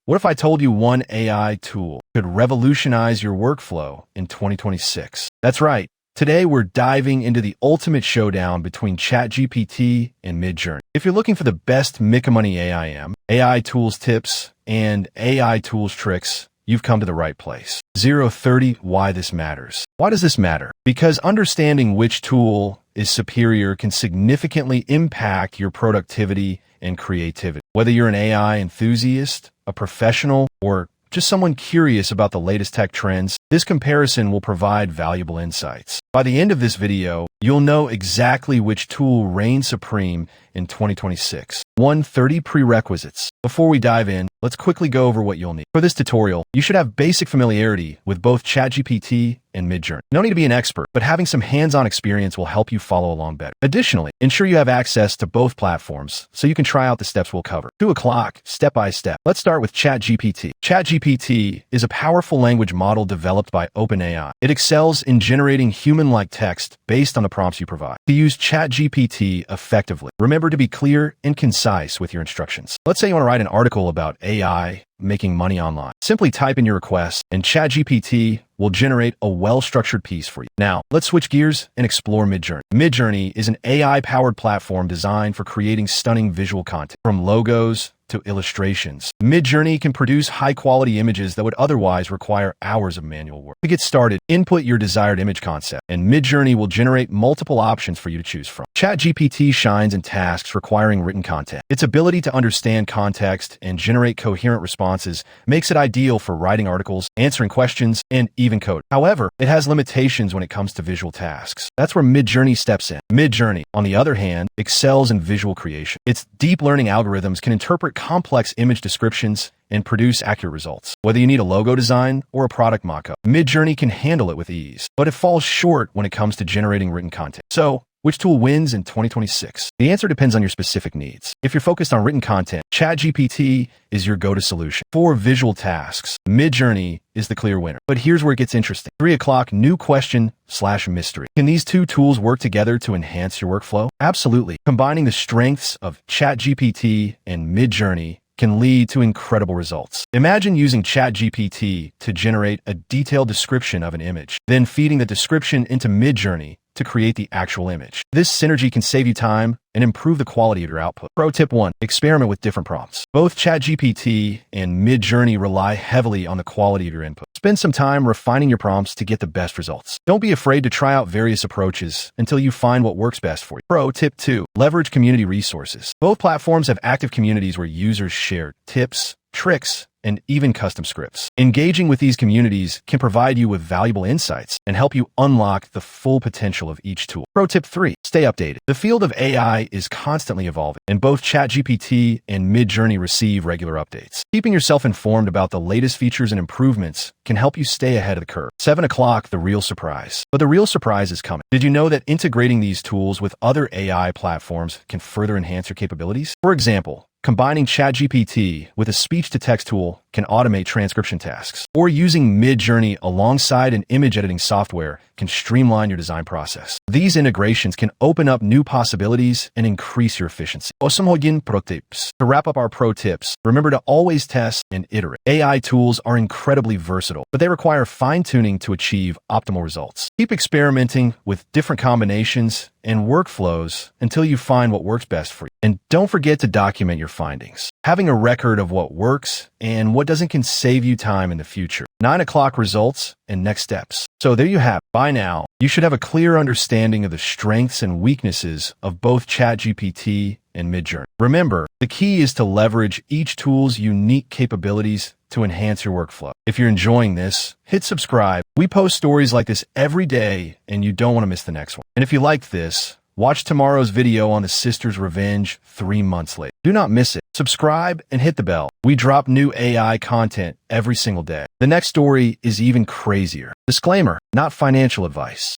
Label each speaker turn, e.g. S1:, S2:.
S1: What if I told you one AI tool could revolutionize your workflow in 2026? That's right. Today, we're diving into the ultimate showdown between ChatGPT and Midjourney. If you're looking for the best Money AIM, AI tools tips, and AI tools tricks, you've come to the right place. 030 Why this matters. Why does this matter? Because understanding which tool is superior can significantly impact your productivity and creativity. Whether you're an AI enthusiast, a professional, or just someone curious about the latest tech trends, this comparison will provide valuable insights. By the end of this video, you'll know exactly which tool reigns supreme in 2026. 30 Prerequisites. Before we dive in, let's quickly go over what you'll need. For this tutorial, you should have basic familiarity with both ChatGPT and Midjourney. No need to be an expert, but having some hands-on experience will help you follow along better. Additionally, ensure you have access to both platforms so you can try out the steps we'll cover. 2 o'clock, step by step. Let's start with ChatGPT. ChatGPT is a powerful language model developed by OpenAI. It excels in generating human-like text based on the prompts you provide. To use ChatGPT effectively, remember to be clear and concise with your instructions. Let's say you want to write an article about AI making money online. Simply type in your request, and ChatGPT will generate a well-structured piece for you. Now, let's switch gears and explore Midjourney. Midjourney is an AI-powered platform designed for creating stunning visual content, from logos to illustrations. Midjourney can produce high-quality images that would otherwise require hours of manual work. To get started, input your desired image concept, and Midjourney will generate multiple options for you to choose from. ChatGPT shines in tasks requiring written content. Its ability to understand context and generate coherent responses makes it ideal for writing articles, answering questions, and even code. However, it has limitations when it comes to visual tasks. That's where Midjourney steps in. Midjourney, on the other hand, excels in visual creation. Its deep learning algorithms can interpret complex image descriptions and produce accurate results. Whether you need a logo design or a product mockup, Midjourney can handle it with ease, but it falls short when it comes to generating written content. So, which tool wins in 2026? The answer depends on your specific needs. If you're focused on written content, ChatGPT is your go-to solution. For visual tasks, Midjourney is the clear winner. But here's where it gets interesting. 3 o'clock, new question/mystery. Can these two tools work together to enhance your workflow? Absolutely. Combining the strengths of ChatGPT and Midjourney can lead to incredible results. Imagine using ChatGPT to generate a detailed description of an image, then feeding the description into Midjourney to create the actual image. This synergy can save you time and improve the quality of your output. Pro tip 1, experiment with different prompts. Both ChatGPT and Midjourney rely heavily on the quality of your input. Spend some time refining your prompts to get the best results. Don't be afraid to try out various approaches until you find what works best for you. Pro tip 2, leverage community resources. Both platforms have active communities where users share tips, tricks, and even custom scripts. Engaging with these communities can provide you with valuable insights and help you unlock the full potential of each tool. Pro tip 3, stay updated. The field of AI is constantly evolving, and both ChatGPT and Midjourney receive regular updates. Keeping yourself informed about the latest features and improvements can help you stay ahead of the curve. 7 o'clock, the real surprise. But the real surprise is coming. Did you know that integrating these tools with other AI platforms can further enhance your capabilities? For example, combining ChatGPT with a speech-to-text tool can automate transcription tasks, or using Midjourney alongside an image editing software can streamline your design process. These integrations can open up new possibilities and increase your efficiency. Pro tips. To wrap up our pro tips, remember to always test and iterate. AI tools are incredibly versatile, but they require fine-tuning to achieve optimal results. Keep experimenting with different combinations and workflows until you find what works best for you. And don't forget to document your findings. Having a record of what works and what doesn't can save you time in the future. 9 o'clock, results and next steps. So there you have it. By now, you should have a clear understanding of the strengths and weaknesses of both ChatGPT and Midjourney. Remember, the key is to leverage each tool's unique capabilities to enhance your workflow. If you're enjoying this, hit subscribe. We post stories like this every day, and you don't want to miss the next one. And if you liked this, watch tomorrow's video on the sister's revenge 3 months later. Do not miss it. Subscribe and hit the bell. We drop new AI content every single day. The next story is even crazier. Disclaimer, not financial advice.